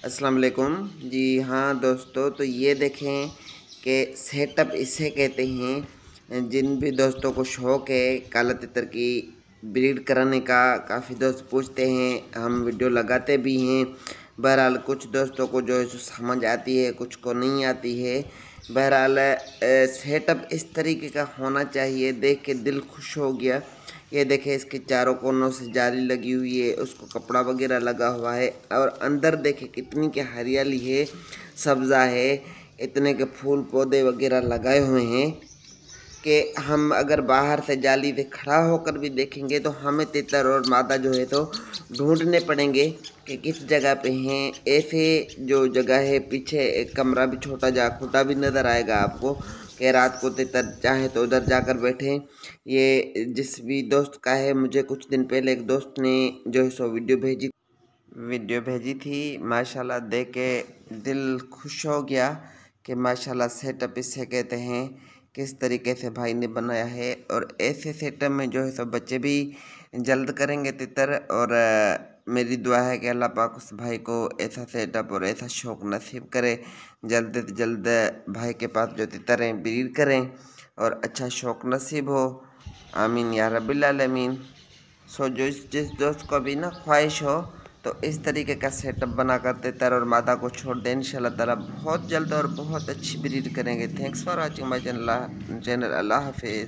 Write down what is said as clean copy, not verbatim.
अस्सलाम वालेकुम जी। हाँ दोस्तों, तो ये देखें कि सेटअप इसे कहते हैं। जिन भी दोस्तों को शौक़ है काला तितर की ब्रीड कराने का, काफ़ी दोस्त पूछते हैं, हम वीडियो लगाते भी हैं। बहरहाल कुछ दोस्तों को जो है सो समझ आती है, कुछ को नहीं आती है। बहरहाल सेटअप इस तरीके का होना चाहिए, देख के दिल खुश हो गया। ये देखें, इसके चारों कोनों से जाली लगी हुई है, उसको कपड़ा वगैरह लगा हुआ है। और अंदर देखें कितनी के हरियाली है, सब्ज़ा है, इतने के फूल पौधे वगैरह लगाए हुए हैं कि हम अगर बाहर से जाली से खड़ा होकर भी देखेंगे तो हमें तितर और मादा जो है तो ढूंढने पड़ेंगे कि किस जगह पे हैं। ऐसे जो जगह है, पीछे एक कमरा भी छोटा जा खुटा भी नज़र आएगा आपको कि रात को तितर चाहे तो उधर जाकर बैठें। ये जिस भी दोस्त का है, मुझे कुछ दिन पहले एक दोस्त ने जो है सो वीडियो भेजी थी। माशाल्लाह देख के दिल खुश हो गया कि माशाल्लाह सेटअप इसे कहते हैं, किस तरीके से भाई ने बनाया है। और ऐसे सेटअप में जो है सब बच्चे भी जल्द करेंगे तितर। और मेरी दुआ है कि अल्लाह पाक उस भाई को ऐसा सेटअप और ऐसा शौक़ नसीब करे, जल्द से जल्द भाई के पास जो तितरें ब्रीड करें और अच्छा शौक़ नसीब हो। आमीन या रब्बिल आलमीन। सो जो जिस दोस्त को भी ना ख्वाहिश हो तो इस तरीके का सेटअप बना कर तितर और मादा को छोड़ दें। इंशाल्लाह ताला बहुत जल्द और बहुत अच्छी ब्रीड करेंगे। Thanks for watching my channel. अल्लाह हाफिज़।